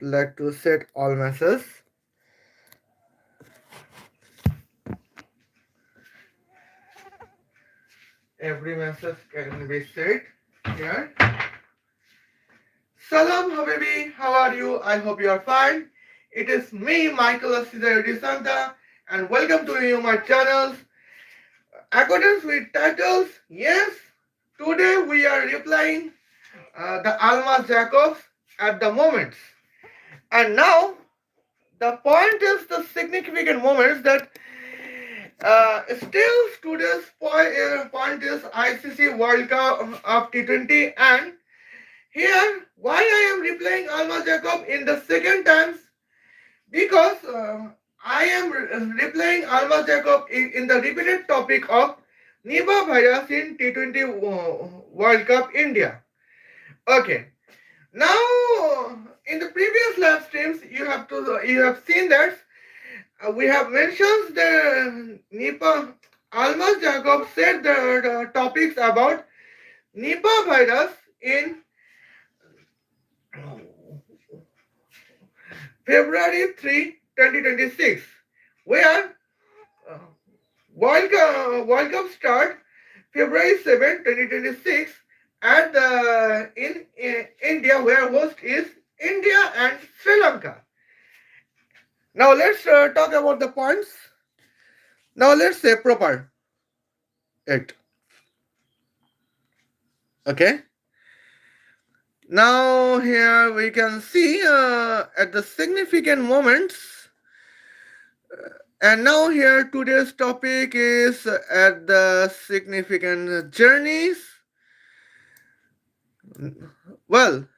like to set all messages. Every message can be set here. Salam Habibi, how are you? I hope you are fine. It is me, Michaela Santa, and welcome to you my channels. Accordance with titles, yes, today we are replying the Almas Jacobs at the moment. And now the point is the significant moments that still today's point is ICC World Cup of T20, and here why I am replaying Alma Jacob in the second times, because I am replaying Alma Jacob in the repeated topic of Nipah virus in T20 World Cup India. Okay, now in the previous live streams you have seen that we have mentioned the Nipah. Almas Jacob said the topics about Nipah virus in February 3, 2026, where uh, World Cup start February 7, 2026, at in India, where host is India and Sri Lanka. Now let's talk about the points. Now let's say proper it. Okay. Now here we can see at the significant moments. And now here today's topic is at the significant journeys. Well,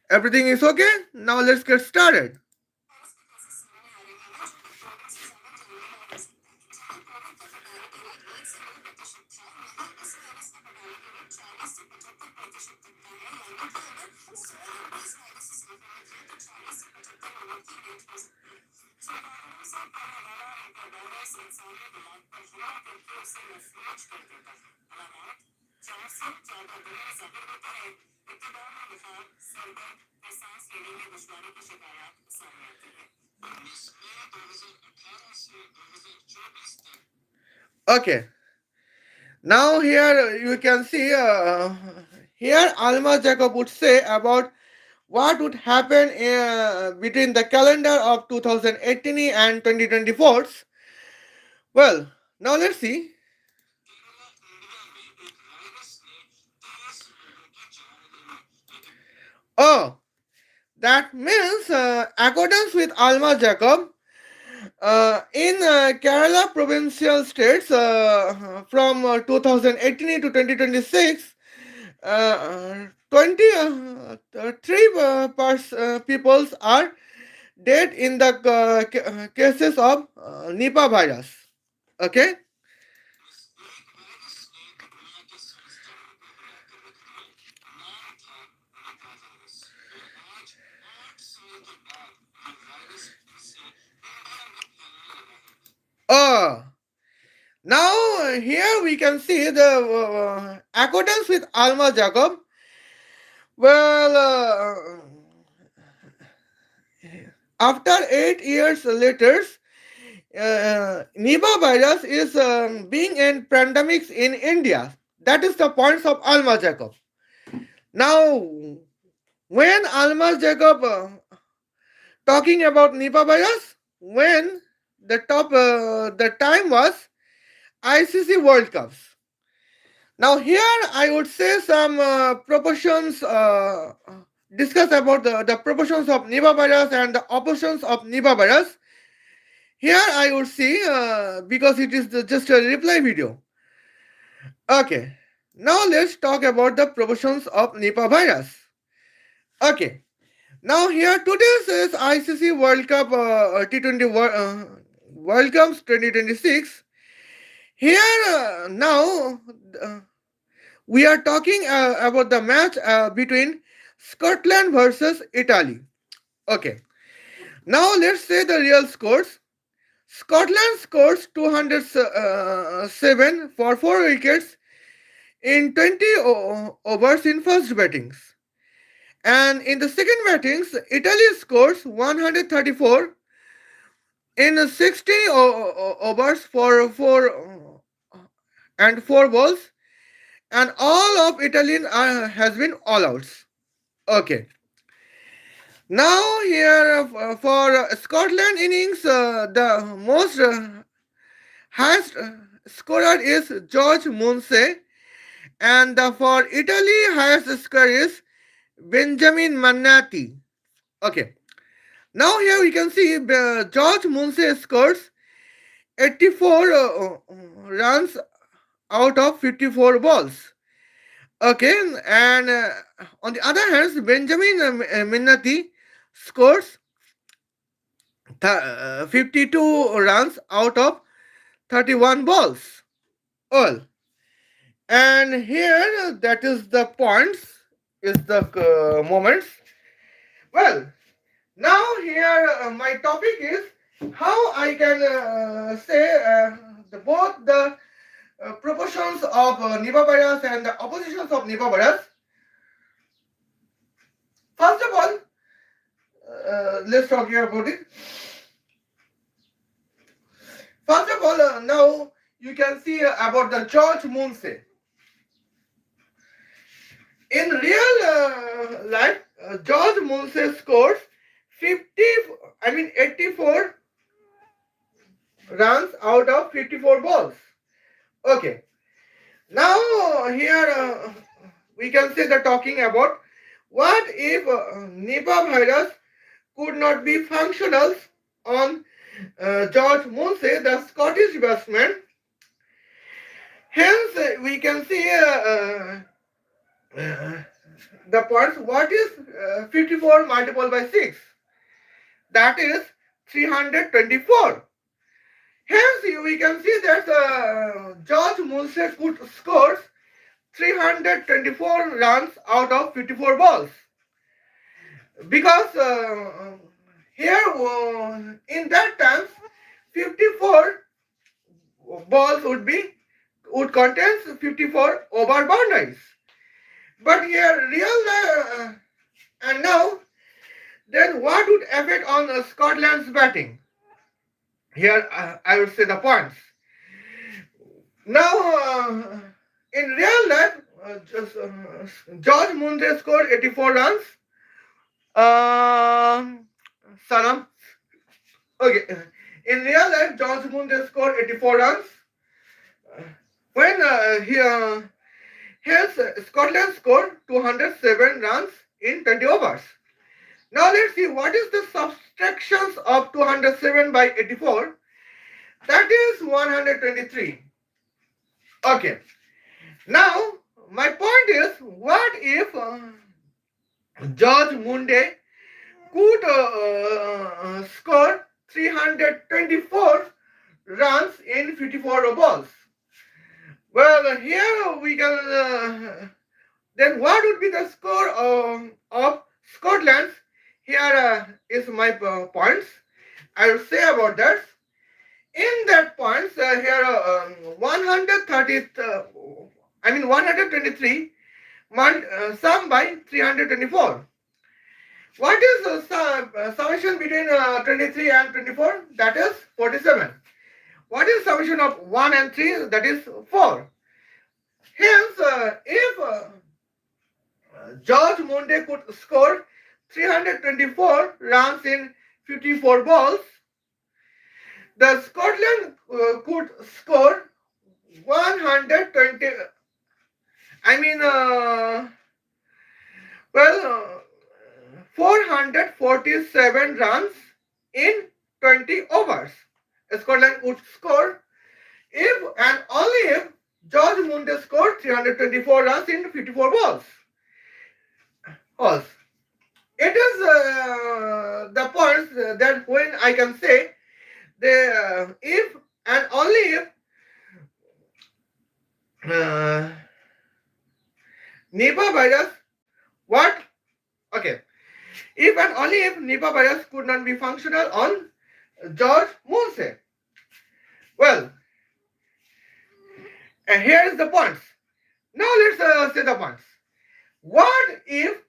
everything is okay. Now let's get started. Okay. Now here you can see here Alma Jacob would say about what would happen between the calendar of 2018 and 2024. Well, now let's see. Oh, that means accordance with Alma Jacob, in Kerala provincial states from 2018 to 2026, 23 peoples are dead in the cases of Nipah virus. Okay. Uh, Now here we can see the accordance with Alma Jacob. Well, after 8 years later, Nipah virus is being in pandemics in India. That is the points of Alma Jacob. Now, when Alma Jacob talking about Nipah virus, when the time was ICC World Cups. Now here I would say some proportions, discuss about the proportions of Nipah virus and the oppositions of Nipah virus. Here I would see, because it is just a reply video. Okay, now let's talk about the proportions of Nipah virus. Okay, now here today's is ICC World Cup T20 World Cups 2026. Here now we are talking about the match between Scotland versus Italy. Okay. Now let's say the real scores. Scotland scores 207 for 4 wickets in 20 overs in first battings. And in the second battings, Italy scores 134 in 60 overs for 4 balls, and all of Italy has been all outs. Okay. Now here for Scotland innings, the most highest scorer is George Munsey, and for Italy highest scorer is Benjamin Mannati. Okay. Now here we can see George Munsey scores 84 runs out of 54 balls. Okay, and on the other hand, Benjamin Minnati scores 52 runs out of 31 balls. All. And here, that is the points, is the moments. Well, now here my topic is how I can say both the proportions of Nipah virus and the oppositions of Nipah virus. First of all, let's talk here about it. First of all, now you can see about the George Munsey. In real life, George Munsey scores 84 runs out of 54 balls. Okay. Now here we can say the talking about what if Nipah virus could not be functional on George Munsey, the Scottish batsman. Hence, we can see the points. What is 54 multiplied by 6? That is 324. Hence, we can see that George Munsey could score 324 runs out of 54 balls. Because here, in that time, 54 balls would contain 54 over boundaries. But here, real and now, then what would affect on Scotland's batting? Here, I would say the points. Now, in real life, George Munsey scored 84 runs. Salam. Okay. In real life, George Munsey scored 84 runs. When hence Scotland scored 207 runs in 20 overs. Now let's see what is the subtractions of 207 by 84. That is 123. Okay. Now my point is, what if George Munsey could score 324 runs in 54 balls? Well, here we can. Then what would be the score of Scotland? Here is my points. I will say about that. In that points, here 130. 123 sum by 324. What is the summation between 23 and 24? That is 47. What is summation of 1 and 3? That is 4. Hence, if George Munsey could score 324 runs in 54 balls, the Scotland could score 120. 447 runs in 20 overs. Scotland would score if and only if George Munsey scored 324 runs in 54 balls. It is the points that when I can say the if and only if Nipah virus, what? Okay. If and only if Nipah virus could not be functional on George Munsey. Well, and here is the points. Now let's say the points. What if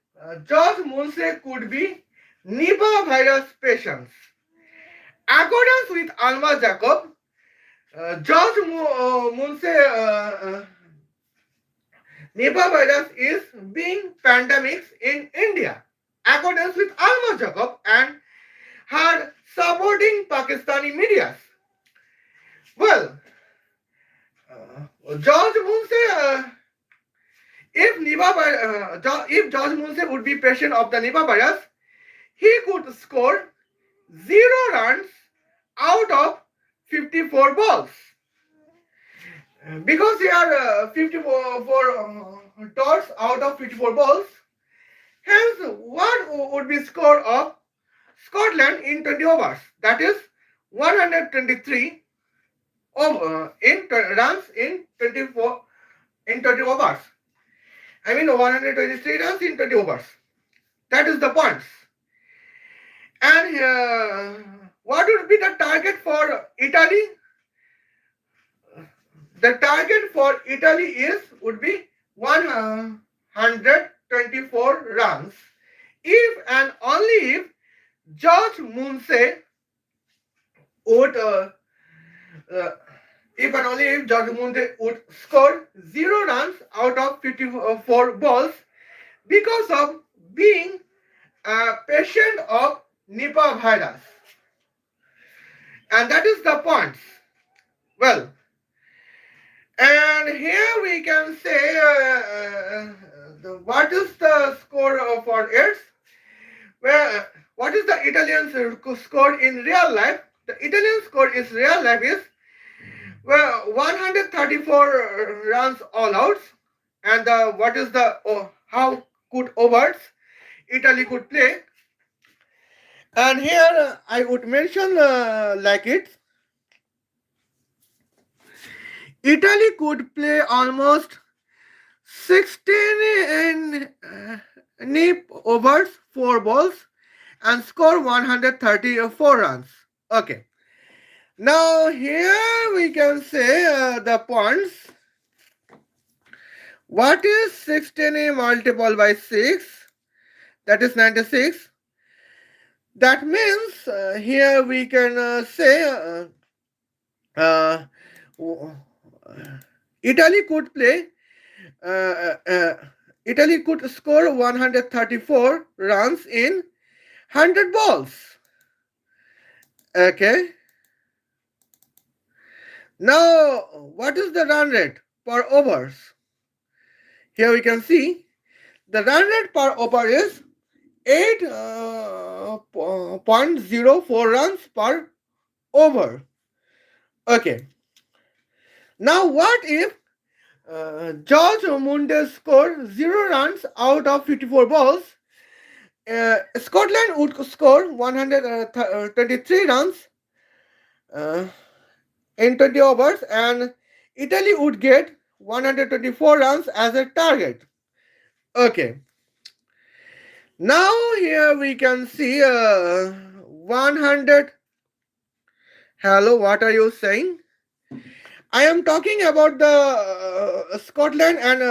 George Munsey could be Nipah virus patients. Accordance with Alma Jacob, Munsey Nipah virus is being pandemics in India. Accordance with Alma Jacob and her supporting Pakistani media. Well, George Munsey, if George Munsey would be patient of the Nipah virus, he could score 0 runs out of 54 balls. Because he had 54 dots out of 54 balls, hence what would be score of Scotland in 20 overs? That is 123 runs in 24 in 20 overs. I mean 123 runs in 20 overs. That is the points. And what would be the target for Italy? The target for Italy would be 124 runs if and only if George Munsey would if and only if George Munsey would score 0 runs out of 54 balls because of being a patient of Nipah virus. And that is the point. Well, and here we can say what is the score for AIDS? Well, what is the Italian score in real life? The Italian score is real life is 134 runs all outs. And what is the how good overs Italy could play? And here I would mention like it. Italy could play almost 16 nip overs, 4 balls, and score 134 runs. Okay. Now here we can say the points. What is 16 multiplied by 6? That is 96. That means here we can say Italy could play. Italy could score 134 runs in 100 balls. Okay. Now, what is the run rate per overs? Here we can see the run rate per over is 8.04 runs per over. Okay. Now, what if George Munsey scored 0 runs out of 54 balls? Scotland would score 123 runs in 20 overs, and Italy would get 124 runs as a target. Okay. Now here we can see 100. Hello, what are you saying? I am talking about the Scotland and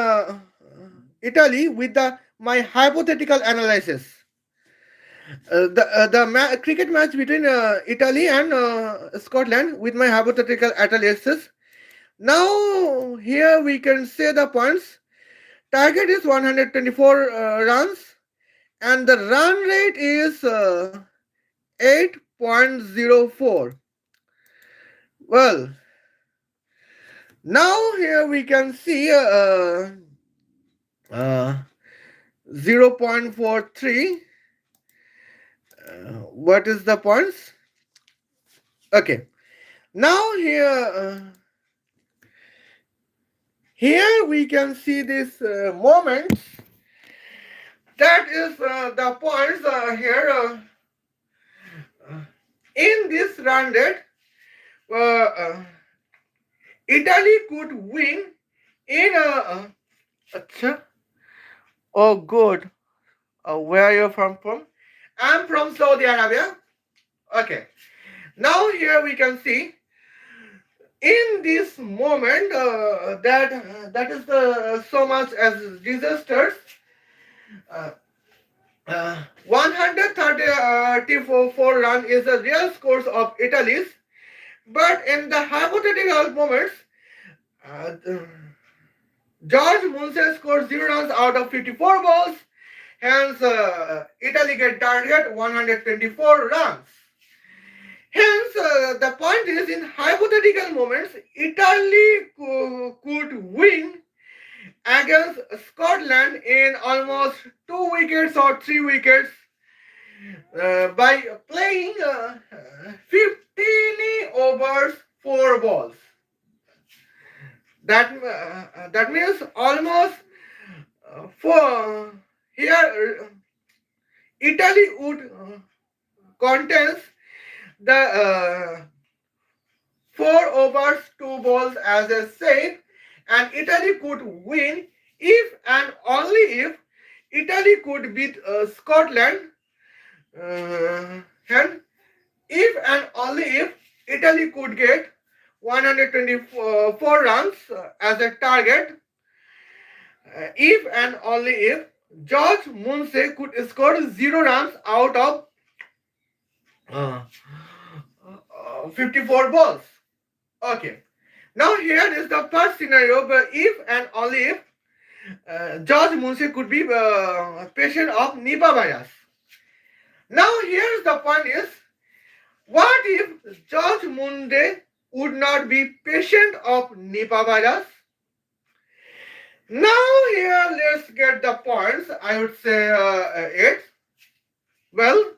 Italy with my hypothetical analysis. The cricket match between Italy and Scotland with my hypothetical analysis. Now here we can say the points. Target is 124 runs and the run rate is 8.04. Well, now here we can see 0.43. What is the points? Okay. Now here we can see this moment. That is the points here in this run rate. Italy could win in oh good. Where are you from? I'm from Saudi Arabia. Okay. Now here we can see in this moment that is the so much as disasters. 134 run is the real scores of Italy's, but in the hypothetical moments, uh, George Munse scored 0 runs out of 54 balls, hence Italy get target 124 runs. Hence, the point is in hypothetical moments, Italy could win against Scotland in almost 2 wickets or 3 wickets by playing 15 overs, 4 balls. That means almost for here Italy would contest the 4 overs, 2 balls as I said, and Italy could win if and only if Italy could beat Scotland, and if and only if Italy could get 124 runs as a target, if and only if George Munse could score 0 runs out of uh, 54 balls. Okay. Now here is the first scenario, but if and only if George Munse could be patient of Nipah virus. Now here's the point is, what if George Munde would not be patient of Nipah virus? Now here let's get the points. I would say it. Well,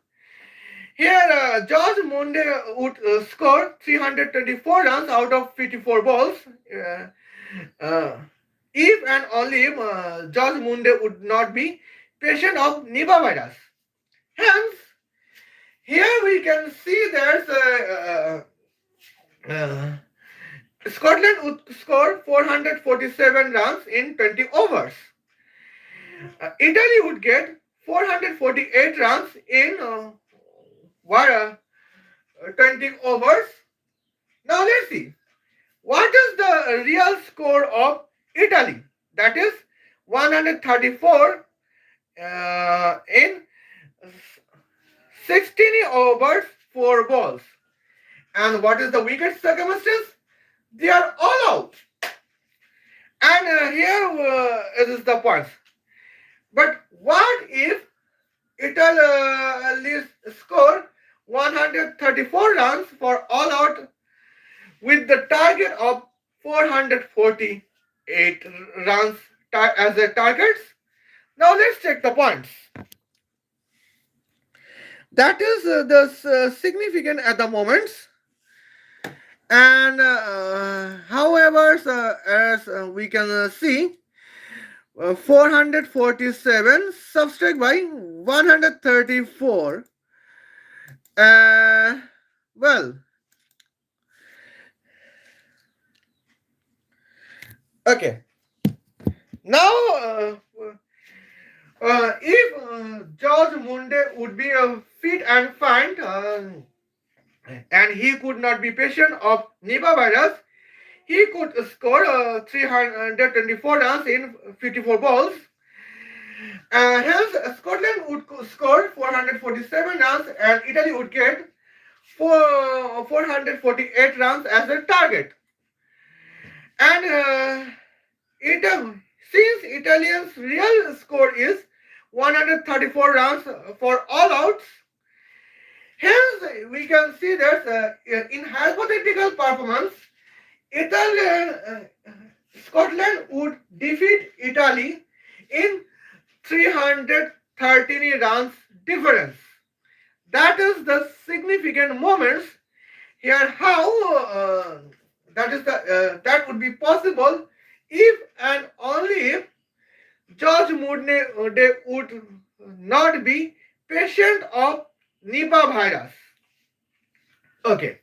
here George Munde would score 324 runs out of 54 balls. Uh, if and only if George Munde would not be patient of Nipah virus. Hence, here we can see there's Scotland would score 447 runs in 20 overs. Italy would get 448 runs in 20 overs. Now let's see. What is the real score of Italy? That is 134 in 16 overs, 4 balls. And what is the wicket circumstances? They are all out. And here is the point. But what if Italy score 134 runs for all out with the target of 448 runs as a targets? Now let's check the points. That is the significant at the moments. And however, as we can see, 447 subtract by 134. Well, okay. Now, if George Munde would be fit and fine, and he could not be patient of Nipah virus, he could score 324 runs in 54 balls. Hence, Scotland would score 447 runs and Italy would get 448 runs as a target. And since Italians' real score is 134 runs for all outs, hence we can see that in hypothetical performance, Scotland would defeat Italy in 313 runs difference. That is the significant moments here. How that would be possible if and only if George Moodney would not be patient of Nipah virus. Okay.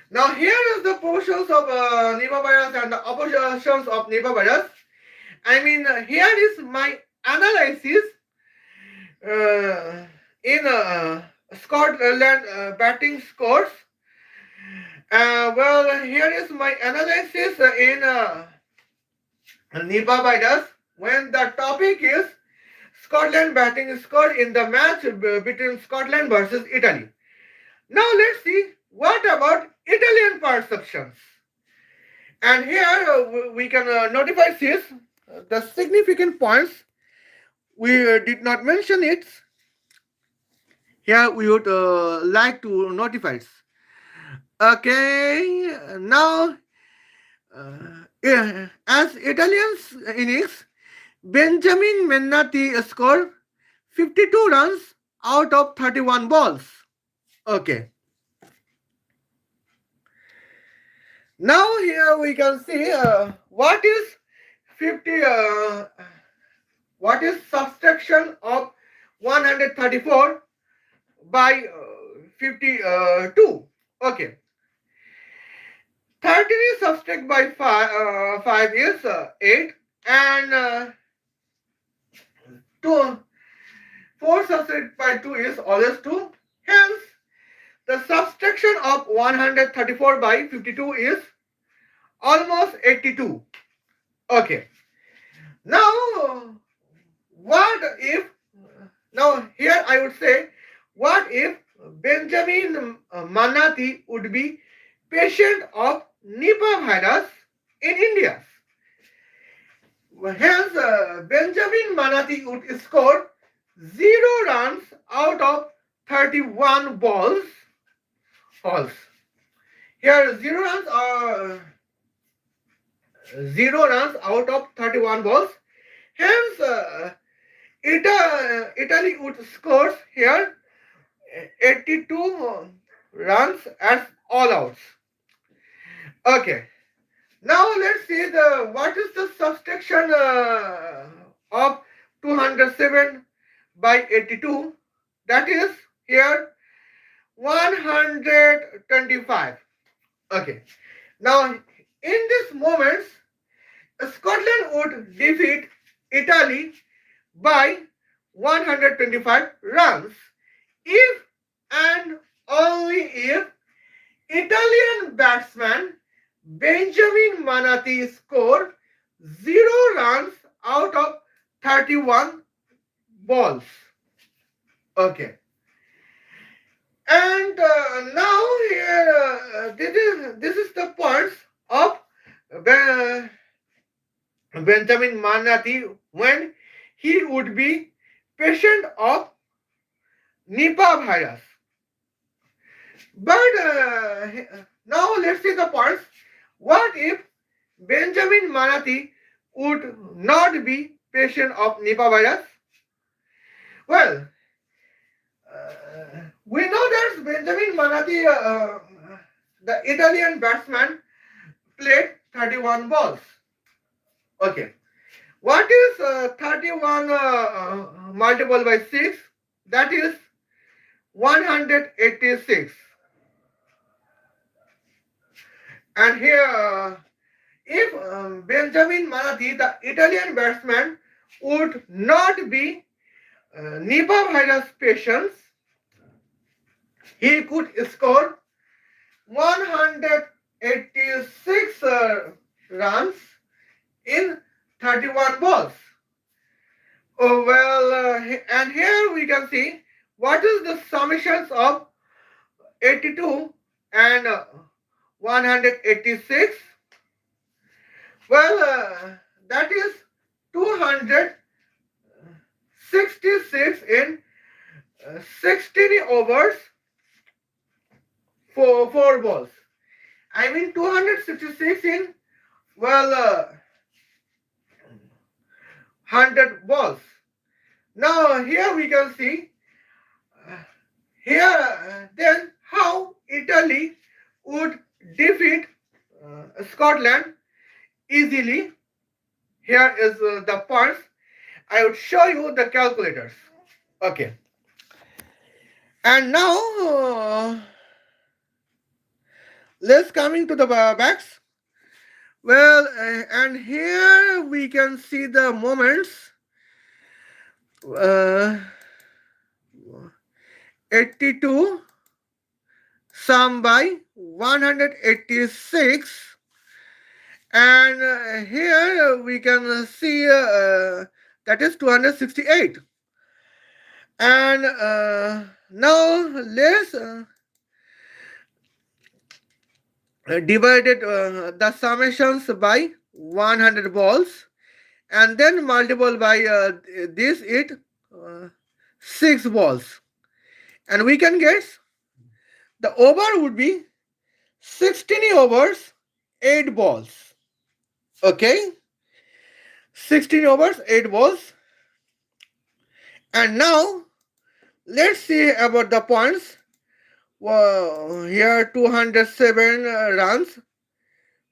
Now here is the portions of Nipah virus and the oppositions of Nipah virus. I mean, here is my analysis in Scotland batting scores. Well, here is my analysis in Nipah virus when the topic is Scotland batting score in the match between Scotland versus Italy. Now let's see what about Italian perceptions. And here we can notify this the significant points we did not mention it. Here we would like to notify it. Okay, now as Italians innings, Benjamin Mennati scored 52 runs out of 31 balls. Okay. Now here we can see what is 50. What is subtraction of 134 by 52? Okay. 13 is subtract by 5 is 8 and 2, 4 subtract by 2 is always 2. Hence, the subtraction of 134 by 52 is almost 82. Okay. Now, what if, now here I would say, what if Benjamin Manati would be patient of Nipah virus in India? Hence, Benjamin Manati would score 0 runs out of 31 balls. False. Here, 0 runs are 0 runs out of 31 balls. Hence, Italy would score here 82 runs as all outs. Okay. Now let's see the what is the subtraction of 207 by 82. That is here 125. Okay. Now in this moment, Scotland would defeat Italy by 125 runs if and only if Italian batsman Benjamin Manati scored 0 runs out of 31 balls. Okay. And now here this is the points of Benjamin Manati when he would be patient of Nipah virus. But now let's see the points. What if Benjamin Manati would not be patient of Nipah virus? Well, we know that Benjamin Manati, the Italian batsman, played 31 balls. Okay. What is 31 multiplied by 6? That is 186. And here, if Benjamin Manati, the Italian batsman, would not be Nipah virus patient, he could score 186 runs in 31 balls. Oh, well, and here we can see what is the summations of 82 and 186. Well, that is 266 in 16 overs for 4 balls. I mean 266 in, well, 100 balls. Now here we can see here then how Italy would defeat Scotland easily. Here is the points. I would show you the calculators. Okay. And now let's coming to the backs. Well, and here we can see the moments. 82 sum by 186, and here we can see that is 268. And now let's divided the summations by 100 balls and then multiple by this it uh, 6 balls, and we can guess the over would be 16 overs 8 balls. Okay, 16 overs 8 balls. And now let's see about the points. Well, here 207 runs.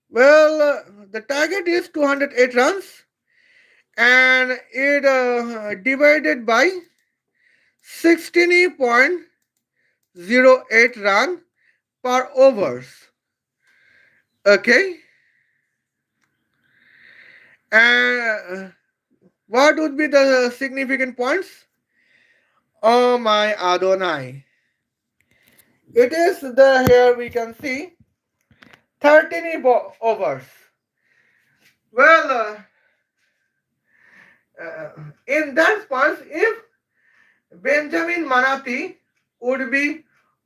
Well, the target is 208 runs, and it divided by 16.08 run per overs. Okay, and what would be the significant points? Oh my Adonai! It is the here we can see 13 overs. Well, in that points, if Benjamin Manati would be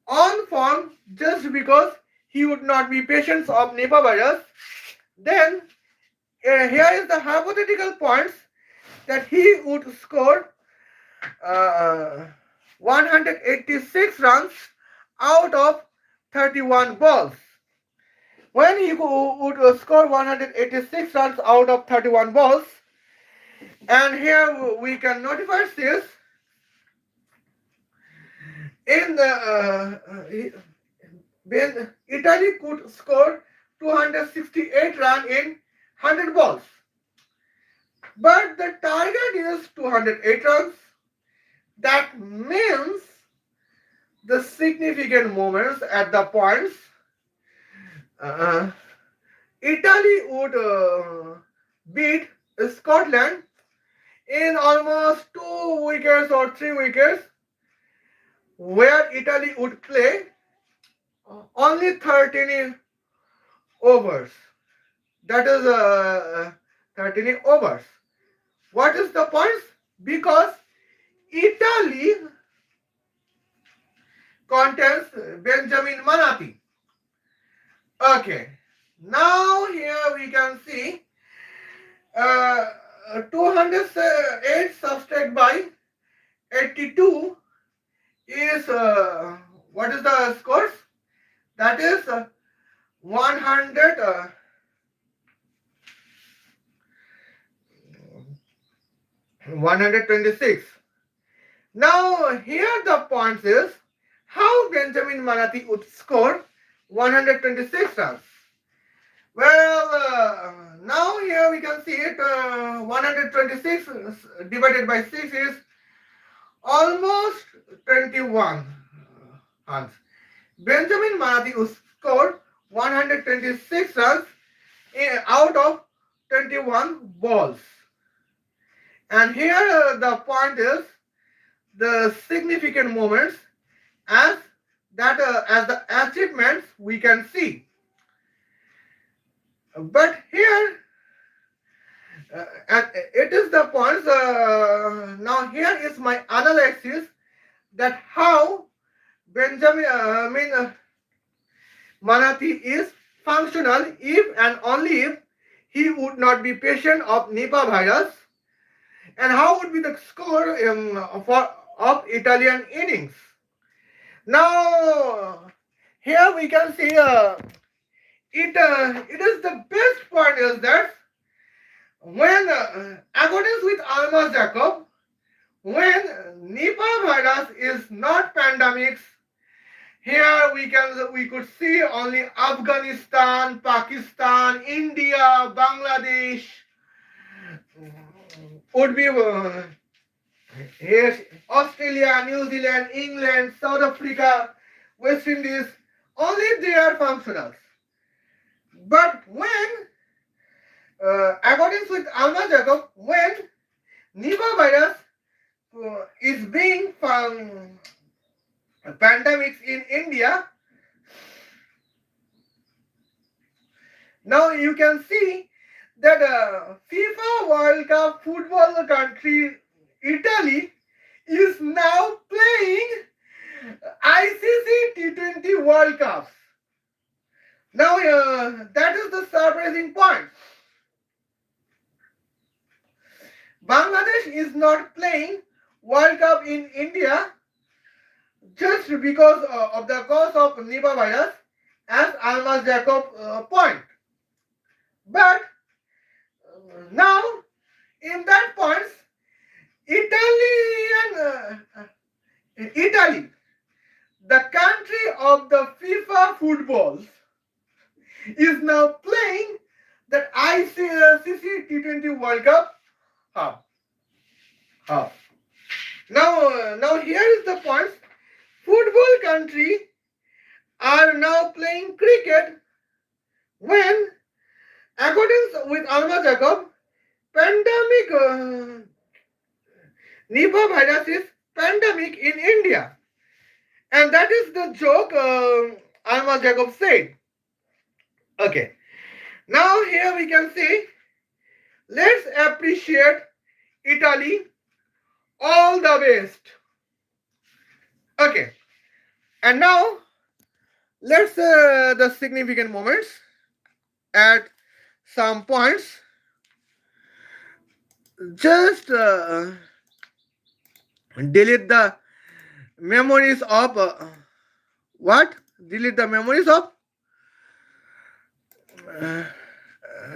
on form just because he would not be patient of Nipah virus, then here is the hypothetical points that he would score uh, 186 runs out of 31 balls. When he would score 186 runs out of 31 balls, and here we can notify this in the when Italy could score 268 runs in 100 balls, but the target is 208 runs. That means the significant moments at the points, uh, Italy would beat Scotland in almost 2 wickets or 3 wickets, where Italy would play only 13 overs. That is 13 overs. What is the points? Because Italy contains Benjamin Manati. Okay. Now here we can see 208 subtracted by 82 is what is the scores? That is 100. 126. Now here the points is how Benjamin Manati would score 126 runs. Well, now here we can see it 126 divided by 6 is almost 21 runs. Benjamin Manati would score 126 runs out of 21 balls. And here the point is the significant moments as that as the achievements we can see. But here and it is the points. Now here is my analysis that how Benjamin Manati is functional if and only if he would not be patient of Nipah virus, and how would be the score of Italian innings. Now here we can see it is the best part is that when according with Almas Jacob, when Nipah virus is not pandemics, here we could see only Afghanistan, Pakistan, India, Bangladesh would be here Australia, New Zealand, England, South Africa, West Indies, only they are functional. But when, according with Alma Jacob, when Nipah virus is being found pandemics in India, now you can see that FIFA World Cup football country Italy is now playing ICC T20 World Cup. Now, that is the surprising point. Bangladesh is not playing World Cup in India just because of the cause of Nipah virus, as Almas Jacob point. But now, in that points, Italy, the country of the FIFA football, is now playing the ICC T20 World Cup. How? How? Now here is the point. Football country are now playing cricket when, according with Alma Jacob, pandemic Nipah virus is pandemic in India, and that is the joke Alma Jacob said. Okay. Now here we can see. Let's appreciate Italy all the best. Okay. And now let's the significant moments at some points. Just delete the memories of what? Delete the memories of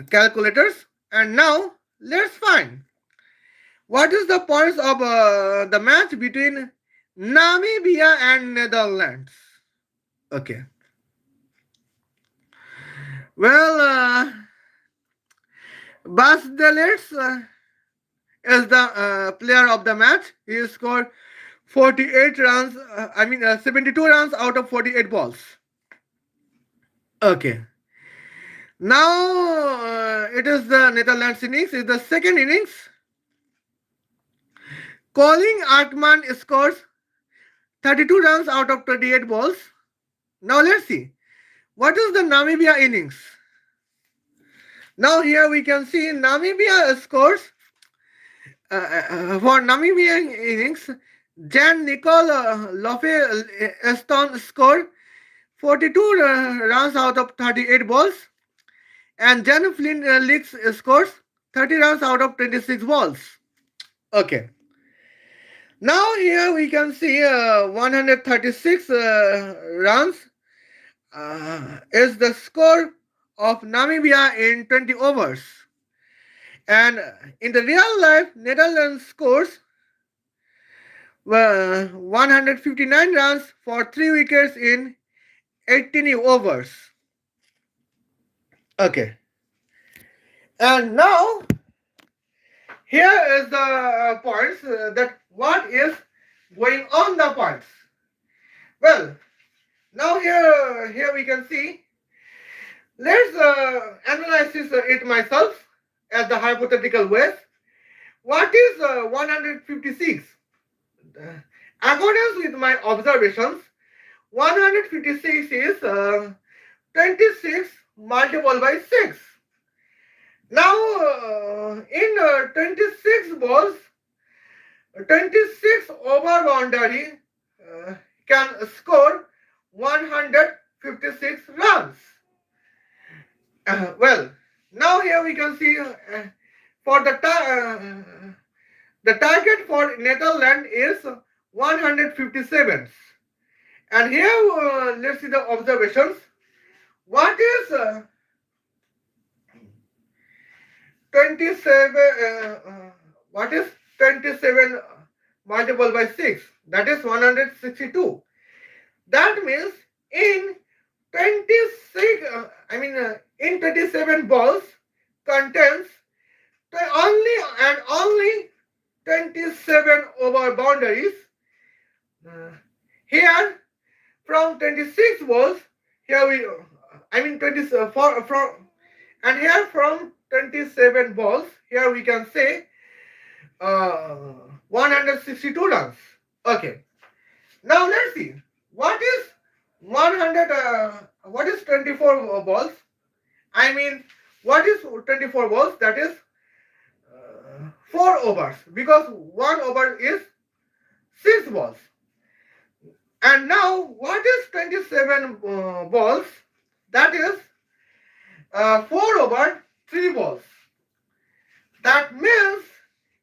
calculators. And now let's find what is the points of the match between Namibia and Netherlands. Okay. Well, Bas Delets is the player of the match. He scored 48 runs, 72 runs out of 48 balls. Okay. Now it is the Netherlands innings. It's the second innings. Colin Artman scores 32 runs out of 28 balls. Now let's see. What is the Namibia innings? Now here we can see Namibia scores for Namibia innings. Jan Nicole Lofe Eston scored 42 runs out of 38 balls, and Jan Flynn Leaks scores 30 runs out of 26 balls. Okay. Now here we can see 136 runs is the score of Namibia in 20 overs. And in the real life, Netherlands scores 159 runs for 3 wickets in 18 overs. Okay. And now, here is the points that what is going on the points. Well, now here we can see. Let's analyze it myself as the hypothetical ways. What is 156? According with my observations, 156 is 26 multiplied by 6. Now, in 26 balls, 26 over boundary can score 156 runs. Well, now here we can see for the target for Netherlands is 157. And here let's see the observations. What is 27? What is 27 multiplied by 6? That is 162. That means in 26, in 27 balls contains only 27 over boundaries. Here from 26 balls, here we, 24 from, and here from 27 balls, here we can say 162 runs. Okay. Now let's see what is what is 24 balls? What is 24 balls? That is 4 overs, because 1 over is 6 balls. And now, what is 27 balls? That is 4 over 3 balls. That means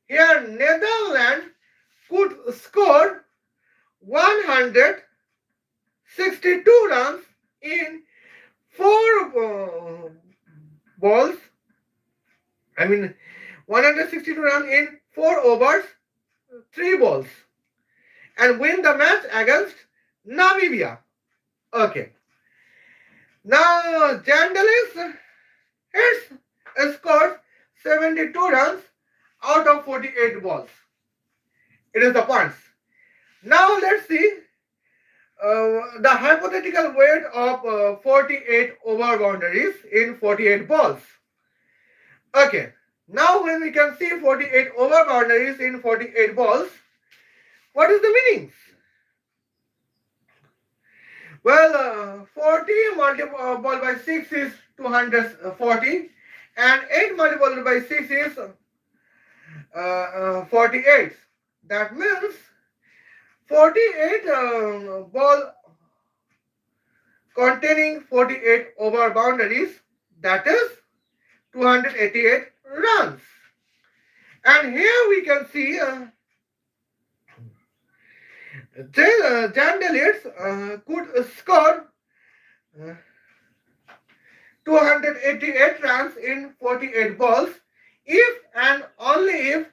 here Netherlands could score 162 runs in 4 balls. I mean 162 runs in 4 overs, 3 balls, and win the match against Namibia. Okay. Now Jandelis hits scores 72 runs out of 48 balls. It is the points. Now let's see the hypothetical weight of 48 over boundaries in 48 balls. Okay. Now when we can see 48 over boundaries in 48 balls, what is the meaning? Well, 40 multiplied by 6 is 240 and 8 multiplied by 6 is 48. That means 48 ball containing 48 over boundaries, that is 288 runs. And here we can see Jan could score 288 runs in 48 balls if and only if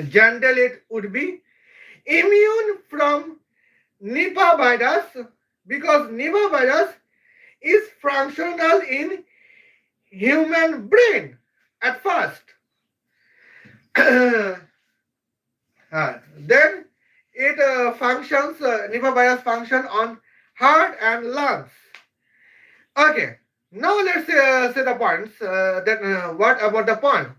Jan would be immune from Nipah virus, because Nipah virus is functional in human brain at first. Then it functions, Nipah virus function on heart and lungs. Okay, now let's say the points. What about the point?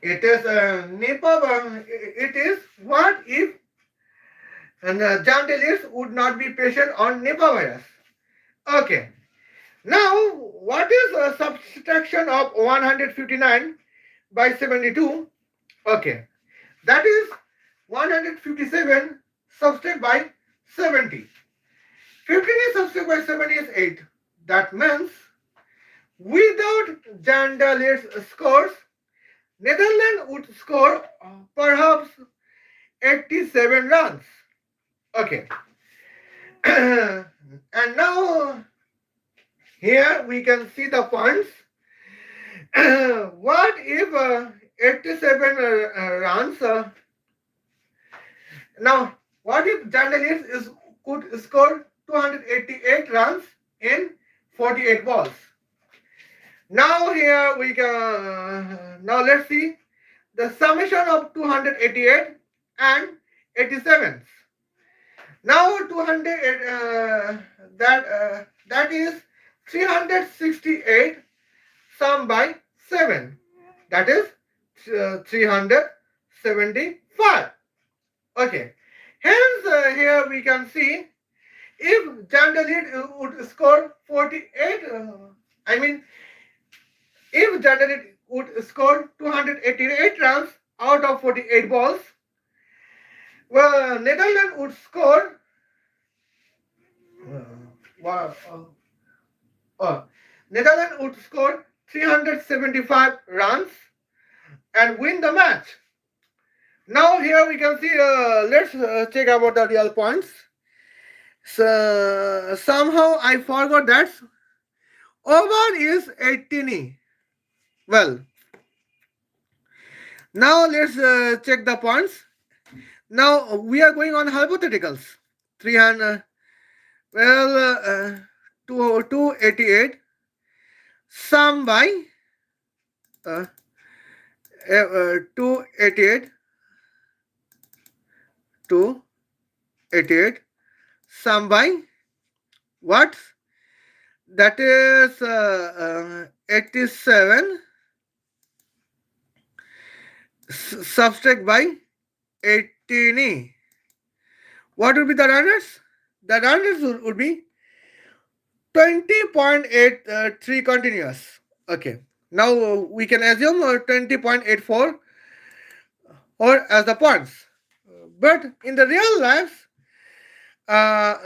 It is Nipah. It is what if Jandelis would not be patient on Nipah virus. Okay. Now, what is a subtraction of 159 by 72? Okay. That is 157 subtract by 70. 15 is subtract by 70 is 8. That means without Jandelis scores, Netherlands would score perhaps 87 runs. Okay. And now here we can see the points. What if 87 runs? Now, what if Jandelis could score 288 runs in 48 balls? Now here we can, now let's see the summation of 288 and 87. Now 200 that is 368 sum by 7. That is 375. Okay. Hence here we can see if Jandelis would score 48. If Jandelis would score 288 runs out of 48 balls, well, Netherlands would score Netherlands would score 375 runs and win the match. Now here we can see, let's check about the real points. So somehow I forgot that over is 18. Well, now let's check the points. Now we are going on hypotheticals. 300, 288 sum by 288 sum by what? That is 87 subtract by 18. What would be the runners? The runners would be 20.83 continuous. Okay. Now we can assume 20.84 or as the points. But in the real life, uh,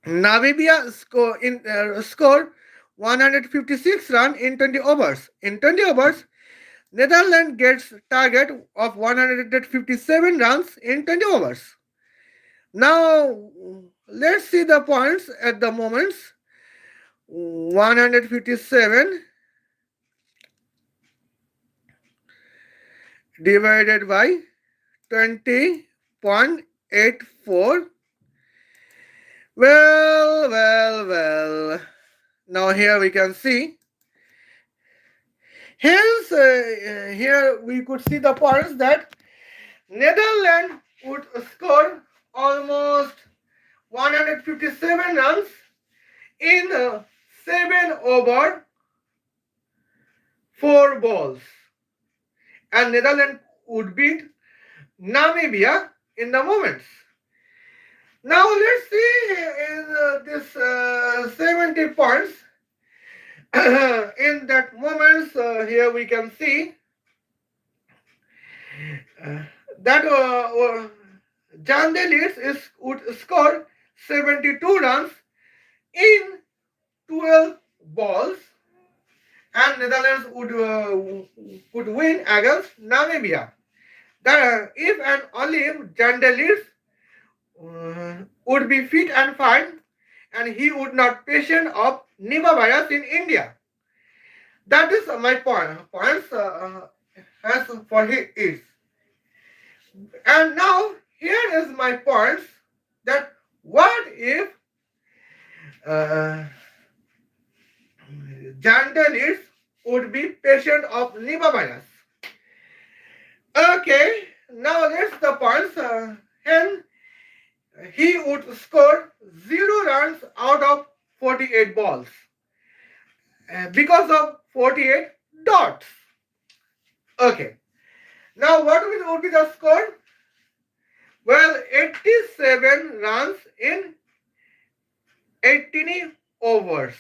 Namibia scored 156 runs in 20 overs. In 20 overs, Netherlands gets target of 157 runs in 20 overs. Now let's see the points at the moments. 157 divided by 20.84. Well. Now here we can see. Hence, here we could see the points that Netherlands would score almost 157 runs in 7 over 4 balls, and Netherlands would beat Namibia in the moments. Now let's see in this 70 points. In that moments, here we can see uh, that Jan de Leeds would score 72 runs in 12 balls, and Netherlands would win against Namibia. That if and only if Jan de Leeds would be fit and fine, and he would not patient of Nipah virus in India. That is my point. Points as for his. And now here is my points that what if uh, Jandalis would be patient of Nipah virus? Okay, now that's the points. And he would score 0 runs out of 48 balls because of 48 dots. Okay, now what would be the score? Well, 87 runs in 18 overs.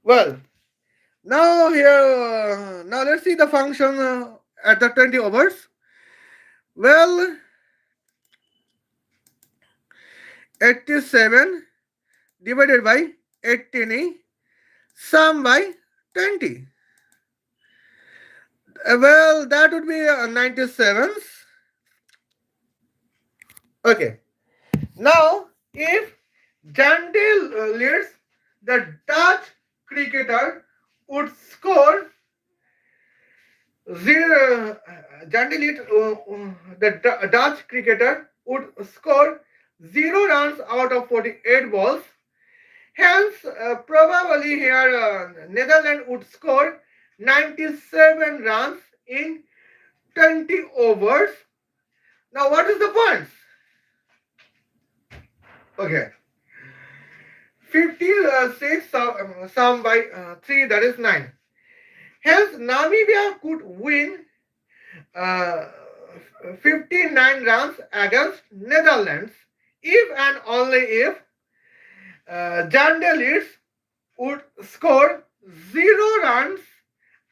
Well, now let's see the function at the 20 overs. Well, 87 divided by 18 sum by 20. Well, that would be 97. Okay. Now, if Jandil leads, the Dutch cricketer would score zero. Jandil lead, the Dutch cricketer would score 0 runs out of 48 balls. Hence, probably here Netherlands would score 97 runs in 20 overs. Now, what is the points? Okay. 56 sum by 3, that is 9. Hence, Namibia could win uh, 59 runs against Netherlands if and only if Jan de Leeds would score 0 runs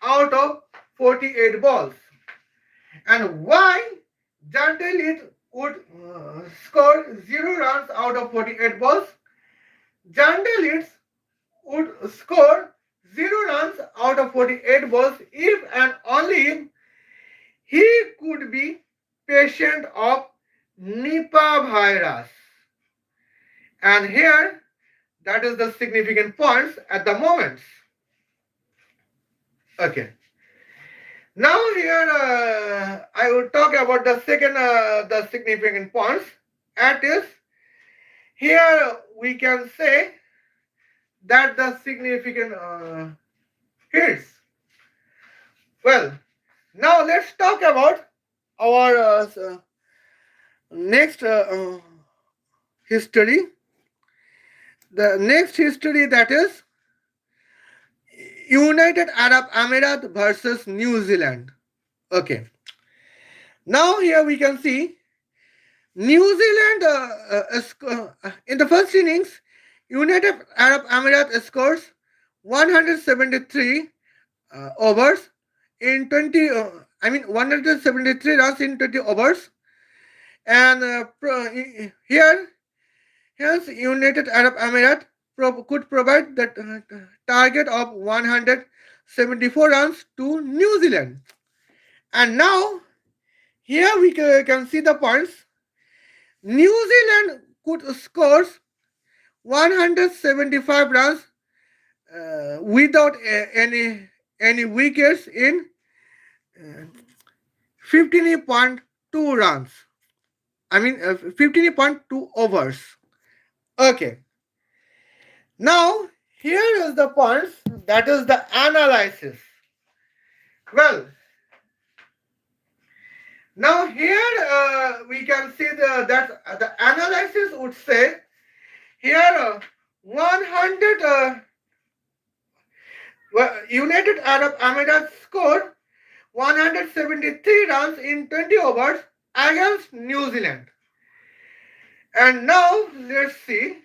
out of 48 balls. And why Jan de Leeds would score 0 runs out of 48 balls? Jan de Leeds would score 0 runs out of 48 balls if and only if he could be patient of Nipah virus. And here, that is the significant points at the moment. Okay. Now here I will talk about the second, the significant points. That is, here we can say that the significant hits. Well, now let's talk about our next history. The next history, that is United Arab Emirates versus New Zealand. Okay. Now here we can see New Zealand in the first innings, United Arab Emirates scores 173 overs in 20 173 runs in 20 overs. And here, hence United Arab Emirates could provide the target of 174 runs to New Zealand. And now, here we can see the points. New Zealand could score 175 runs without any wickets in uh, 15.2 runs. 15.2 overs. Okay. Now, here is the points, that is the analysis. Well, now here we can see that the analysis would say here 100 United Arab Emirates scored 173 runs in 20 overs against New Zealand. And now let's see.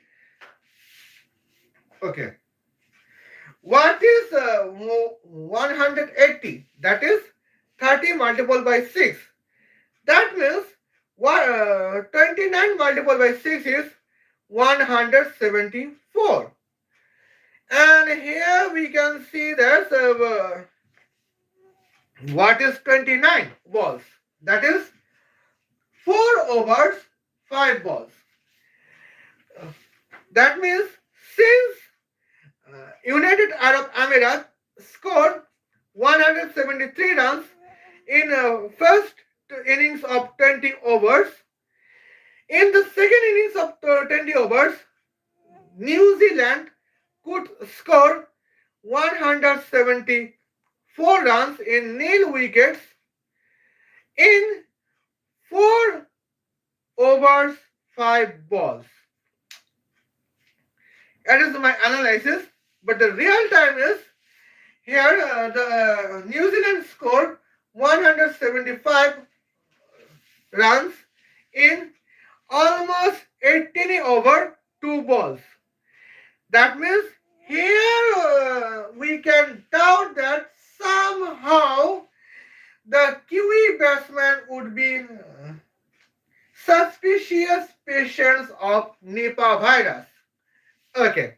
Okay. What is 180? That is 30 multiplied by 6. That means 29 multiplied by 6 is 174. And here we can see that what is 29 balls? That is 4 overs, 5 balls. That means since United Arab Emirates scored 173 runs in first innings of 20 overs, in the second innings of 20 overs, New Zealand could score 174 runs in nil wickets in 4 overs, 5 balls. That is my analysis. But the real time is here the New Zealand scored 175 runs in almost 18 over 2 balls. That means here we can doubt that somehow the Kiwi batsman would be suspicious patients of Nipah virus. Okay.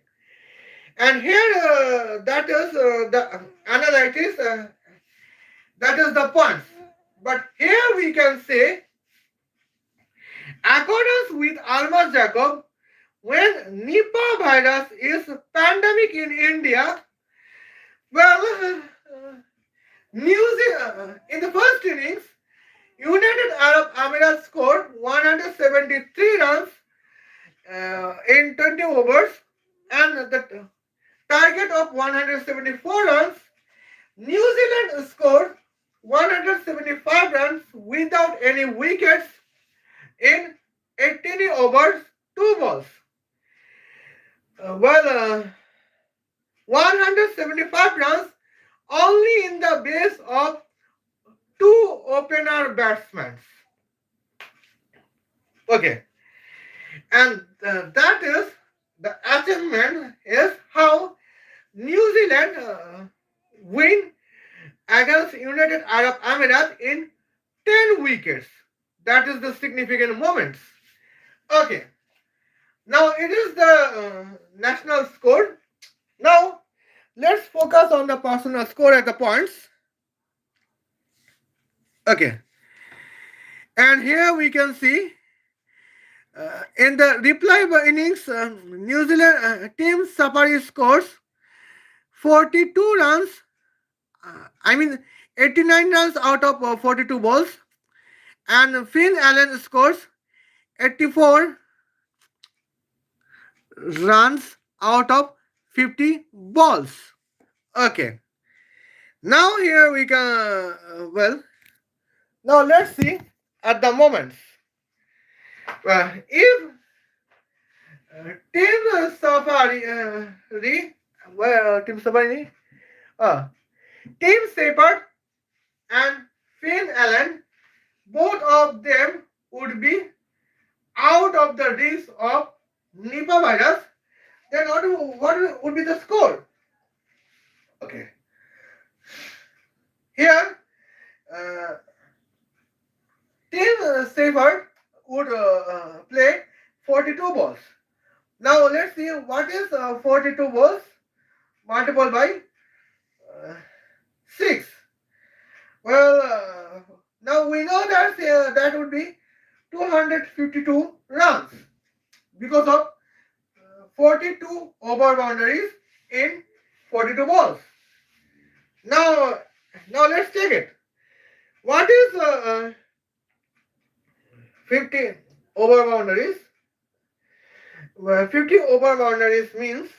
And here that is the analysis, that is the points. But here we can say, accordance with Almas Jacob, when Nipah virus is pandemic in India, well, New Zealand, in the first innings, United Arab Emirates scored 173 runs in 20 overs, and the target of 174 runs. New Zealand scored 175 runs without any wickets in 18 overs, 2 balls. 175 runs only in the base of 2 opener batsmen. Okay. And that is the achievement is how New Zealand win against United Arab Emirates in 10 wickets. That is the significant moments. Okay. Now it is the national score. Now let's focus on the personal score at the points. Okay. And here we can see in the reply innings, New Zealand team Safari scores 42 runs. 89 runs out of 42 balls. And Finn Allen scores 84 runs out of 50 balls. Okay. Now here we can, now let's see at the moments. If Team Safari, Team Safari, Team Shepherd and Finn Allen, both of them would be out of the risk of Nipah virus, then what would be the score? Okay. Here, uh, Team Shepherd would play 42 balls. Now let's see what is 42 balls multiplied by 6. Well, now we know that that would be 252 runs because of 42 over boundaries in 42 balls. Now, now let's take it. What is 50 over boundaries? Well, 50 over boundaries means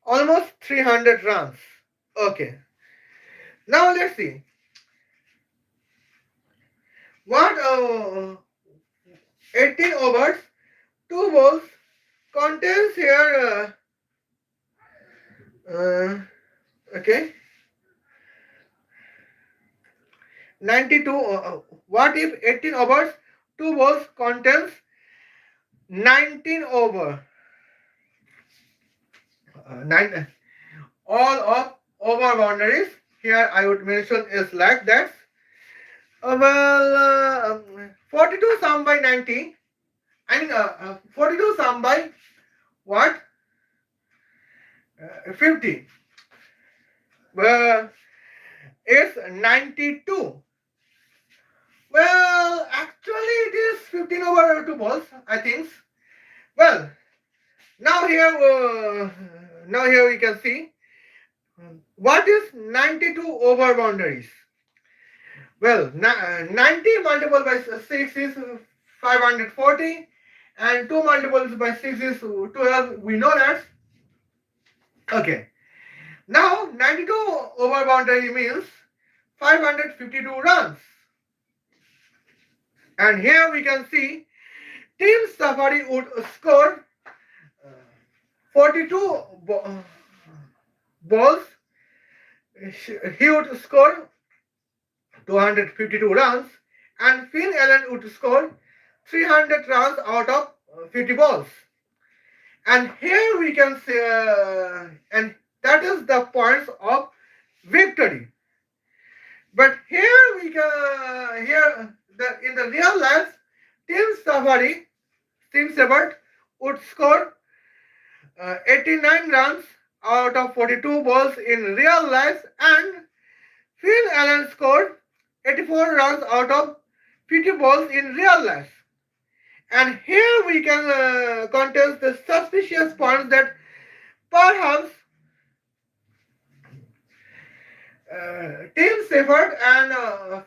almost 300 runs. Okay. Now let's see. What 18 overs, 2 balls contains here. Okay. 92. What if 18 overs, 2 balls contains 19 over? All of over boundaries here I would mention is like that. 42 sum by 90. I mean 42 sum by what? 50. It's 92. Well, actually it is 15 over 2 balls, I think. Well, now here we can see what is 92 over boundaries. Well, 90 multiplied by 6 is 540 and 2 multiplied by 6 is 12. We know that. Okay. Now 92 over boundary means 552 runs. And here we can see Team Safari would score 42 balls. He would score 252 runs and Finn Allen would score 300 runs out of 50 balls. And here we can say, and that is the points of victory. But here we can, in the real life, Team Shepherd would score 89 runs out of 42 balls in real life, and Phil Allen scored 84 runs out of 50 balls in real life. And here we can contest the suspicious points that perhaps Tim Shepherd and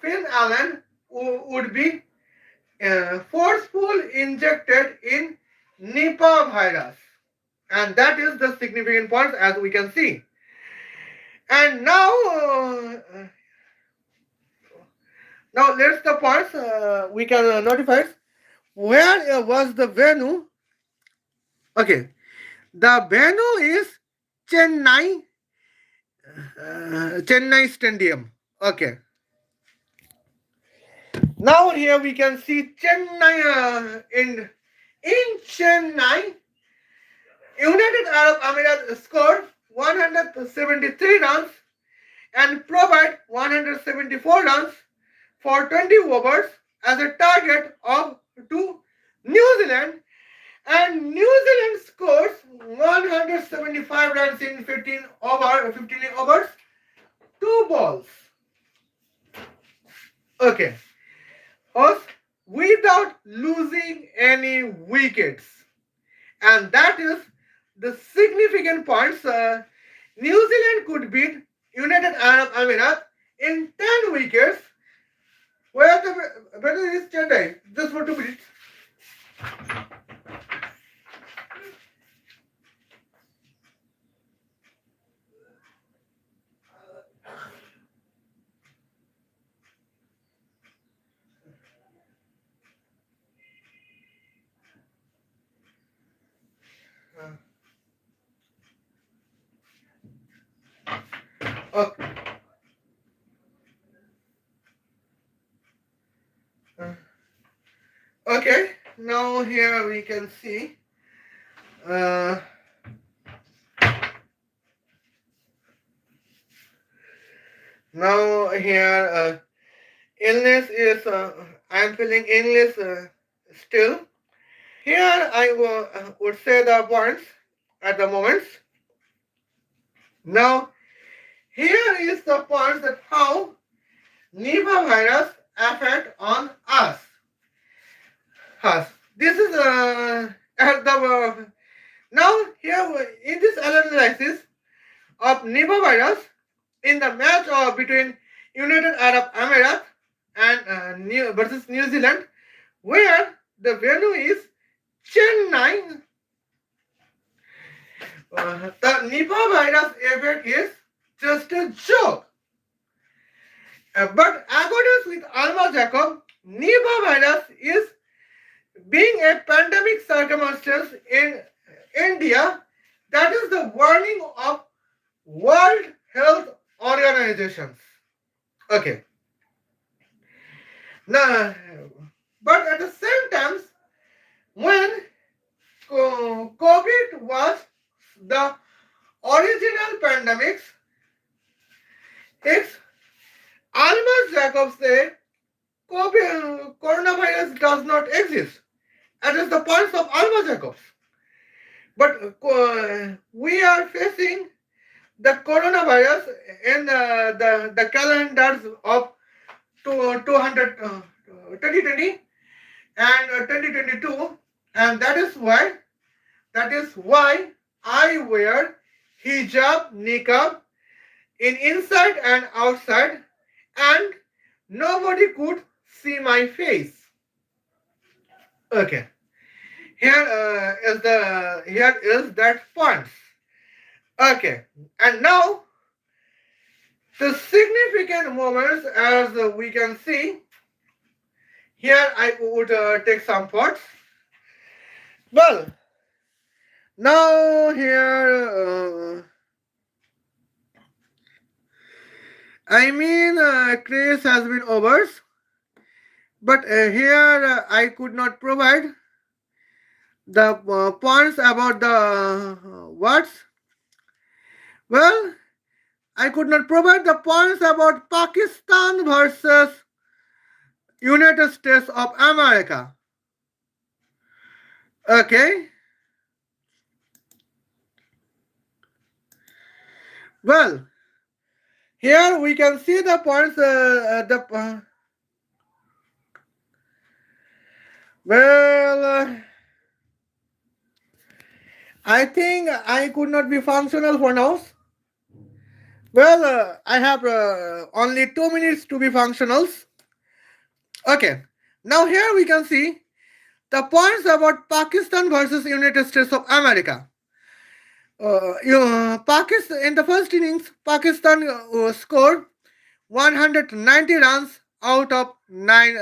Phil Allen would be forceful injected in Nipah virus. And that is the significant point as we can see. And now let's the parts we can notify where was the venue. Okay, the venue is Chennai Chennai Stadium. Okay, now here we can see Chennai in Chennai. United Arab Emirates scored 173 runs and provide 174 runs for 20 overs as a target to New Zealand, and New Zealand scores 175 runs in 15 overs, 2 balls. Okay, us without losing any wickets, and that is the significant points. New Zealand could beat United Arab Emirates in 10 wickets. Where the battle is Chennai? Just for 2 minutes. Okay. Okay, now here we can see now here illness is, I am feeling illness still. Here I would say the points at the moment. Now, here is the points that how Nipah virus affect on us. This is at the now here in this analysis of Nipah virus in the match between United Arab Emirates and versus New Zealand, where the venue is Chennai. The Nipah virus effect is just a joke. But according with Alma Jacob, Nipah virus is being a pandemic circumstance in India. That is the warning of World Health Organizations. Okay. Now, but at the same time, when COVID was the original pandemics, it's Almas Jacob said coronavirus does not exist. That is the point of Almas Jacobs. But we are facing the coronavirus in the calendars of 2020 and 2022, and that is why I wear hijab, niqab in inside and outside, and nobody could see my face. Okay, here is that point. Okay, and now the significant moments, as we can see here, I would take some thoughts. Well, now here, craze has been over, but here I could not provide the points about the words. Well, I could not provide the points about Pakistan versus United States of America. Okay. Well, here we can see the points. I think I could not be functional for now. Well, I have only 2 minutes to be functional. Okay. Now here we can see the points about Pakistan versus United States of America. Pakistan in the first innings, Pakistan scored 190 runs out of nine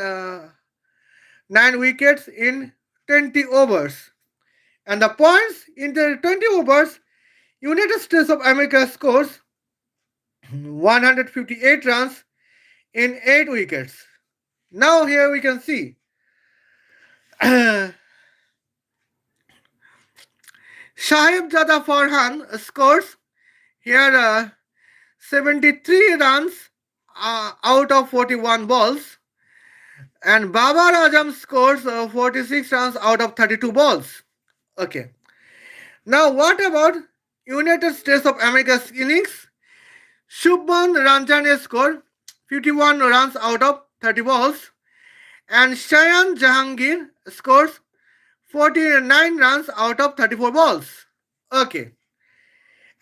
wickets in 20 overs, and the points in the 20 overs, United States of America scores 158 runs in 8 wickets. Now here we can see Shahibzada Farhan scores here 73 runs out of 41 balls, and Babar Azam scores 46 runs out of 32 balls. Okay. Now what about United States of America's innings? Shubman Ranjane scored 51 runs out of 30 balls, and Shayan Jahangir scores 49 runs out of 34 balls. Okay.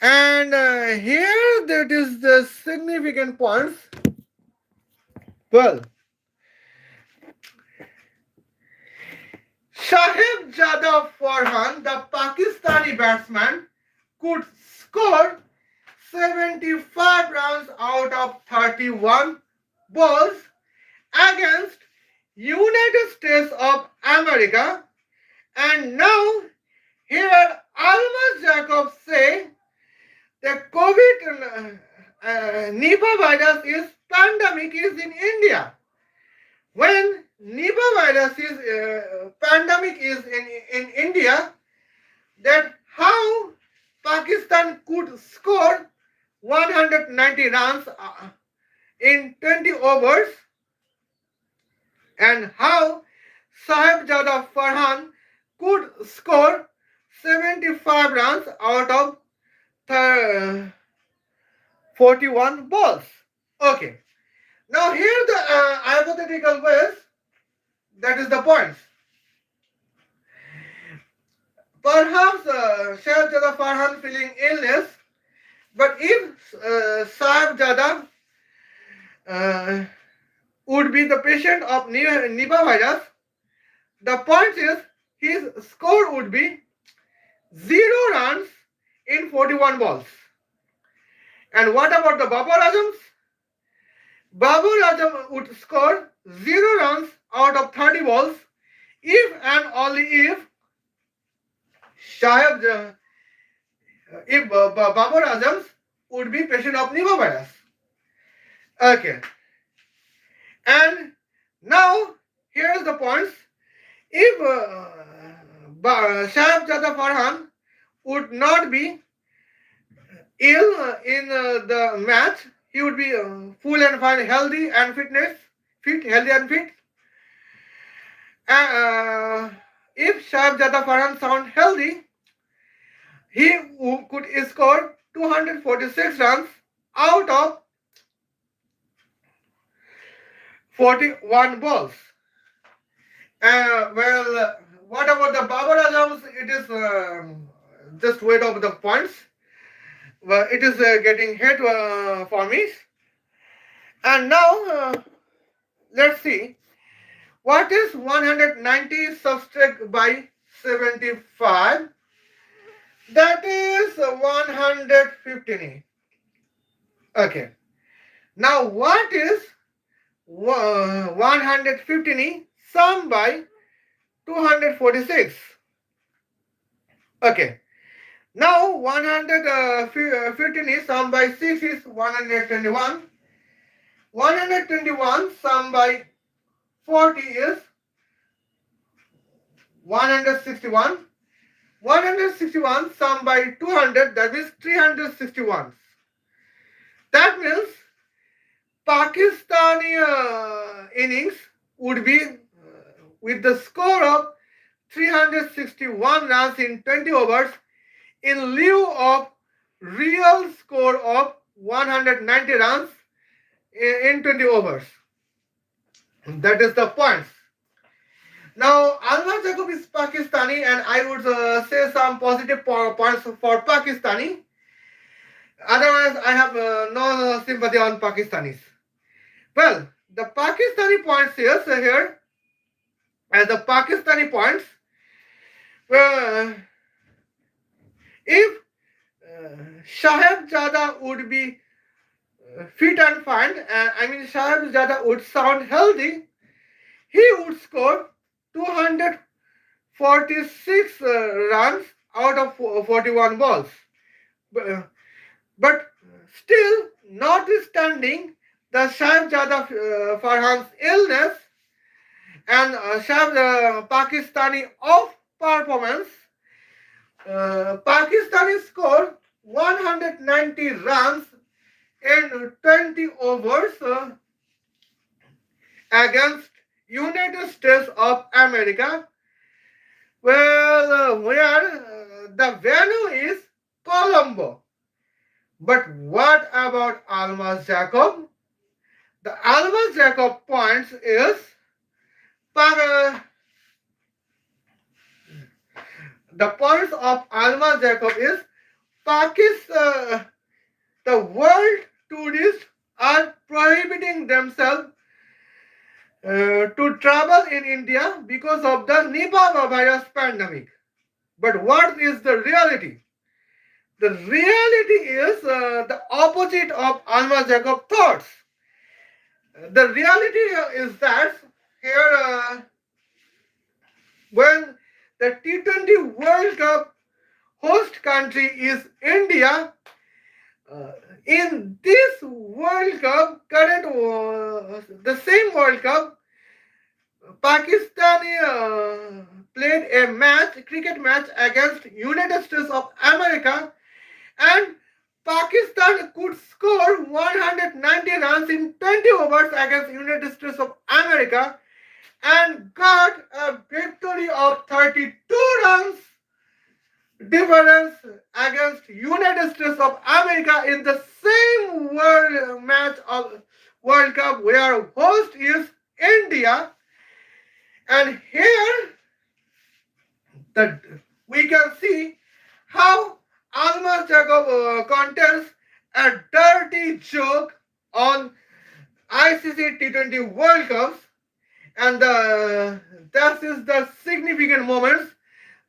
And here that is the significant points. Well, Shahibzada Farhan, the Pakistani batsman, could score 75 runs out of 31 balls against United States of America. And now here Almas Jacob say the COVID Nipah virus is pandemic is in India. When Nipah virus is pandemic is in India, that how Pakistan could score 190 runs in 20 overs. and how Sahibzada Farhan could score 75 runs out of 41 balls. Okay, now here the hypothetical ways, that is the points. Perhaps Sahibzada Farhan feeling illness, but if Sahibzada uh, would be the patient of Nipah virus, the point is his score would be 0 runs in 41 balls. And what about the Babar Azams? Babar Azam would score 0 runs out of 30 balls if and only if Shahab, if Babar Azams would be patient of Nipah virus. Okay. And now here's the points. If Shahab Zada Farhan would not be ill in the match, he would be full and fine, healthy and healthy and fit. If Shahab Zada Farhan sound healthy, he could score 246 runs out of 41 balls. What about the Babar Azams? It is just wait of the points. Well, it is getting hit for me. And now let's see what is 190 subtract by 75. That is 115. Okay. Now what is 115 sum by 246? Okay. Now 115 is sum by 6 is 121. 121 sum by 40 is 161. 161 sum by 200, that is 361. That means Pakistani innings would be with the score of 361 runs in 20 overs in lieu of real score of 190 runs in 20 overs. That is the points. Now, Almas Jacob is Pakistani, and I would say some positive points for Pakistani. Otherwise, I have no sympathy on Pakistanis. Well, the Pakistani points here, as the Pakistani points, if Shahab Zada would be fit and fine, Shahab Zada would sound healthy, he would score 246 runs out of 41 balls. But still, notwithstanding the Shahab Zada Farhan's illness and Shahab Pakistani off performance, Pakistani scored 190 runs in 20 overs against United States of America, where the venue is Colombo. But what about Almas Jacob? The Almas Jacob points is the points of Almas Jacob is Pakistan. The world tourists are prohibiting themselves to travel in India because of the Nipah virus pandemic. But what is the reality? The reality is the opposite of Almas Jacob thoughts. The reality is that here, when the T20 World Cup host country is India, in this World Cup, the same World Cup, Pakistani played a cricket match against United States of America, and Pakistan could score 190 runs in 20 overs against United States of America, and got a victory of 32 runs difference against United States of America in the same world match of World Cup where host is India. And here the we can see how Almas Jacob contains a dirty joke on ICC T20 World Cups, and that is the significant moments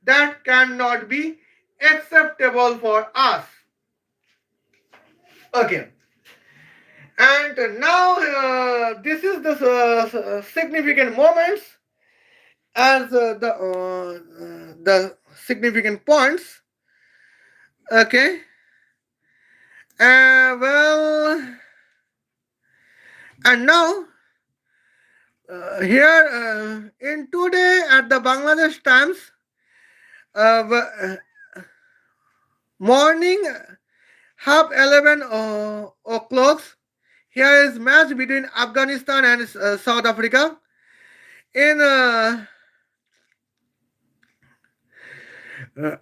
that cannot be acceptable for us. Okay, and now this is the significant moments as the significant points. Okay, well, and now here in today at the Bangladesh Times morning half 11 o'clock. Here is match between Afghanistan and South Africa. In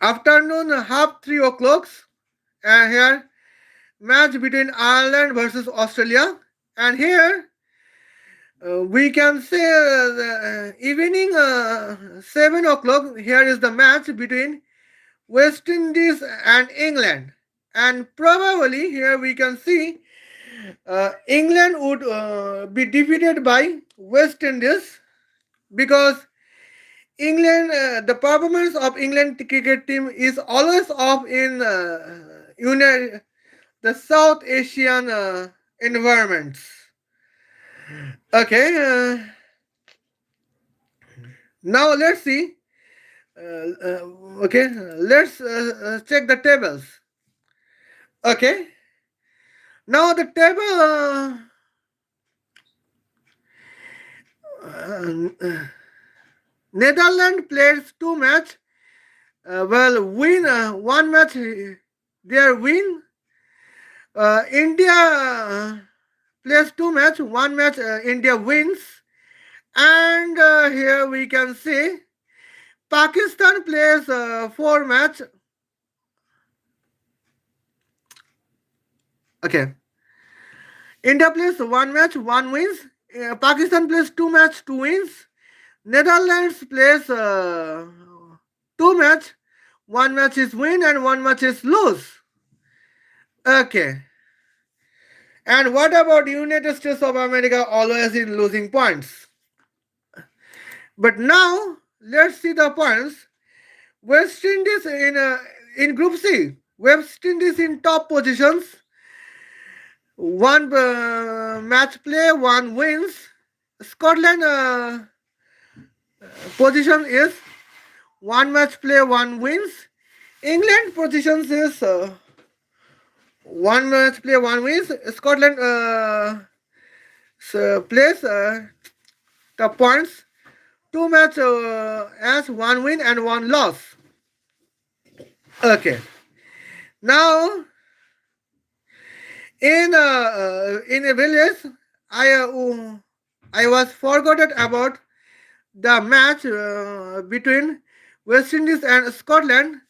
afternoon half 3 o'clock, here match between Ireland versus Australia. And here we can say the evening 7 o'clock. Here is the match between West Indies and England. And probably here we can see England would be defeated by West Indies because England, the performance of England cricket team is always off in the South Asian environments. Okay, now let's see. Okay, let's check the tables. Okay, now the table. Netherlands plays two match. Win one match. Their win. India plays two match. One match. India wins. And here we can see Pakistan plays four match. Okay. India plays one match, one wins. Pakistan plays two match, two wins. Netherlands plays two match, one match is win and one match is lose. Okay. And what about United States of America always in losing points? But now let's see the points. West Indies in Group C. West Indies in top positions. One match play, one wins. Scotland position is one match play, one wins. England positions is one match play, one wins. Scotland plays the points, two match as one win and one loss. Okay. Now in a village, I was forgotten about the match between West Indies and Scotland,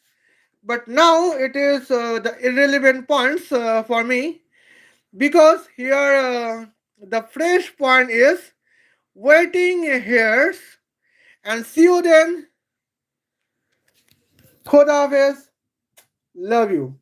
but now it is the irrelevant points for me because here the fresh point is waiting here and see you then. Khoda Hafiz. Love you.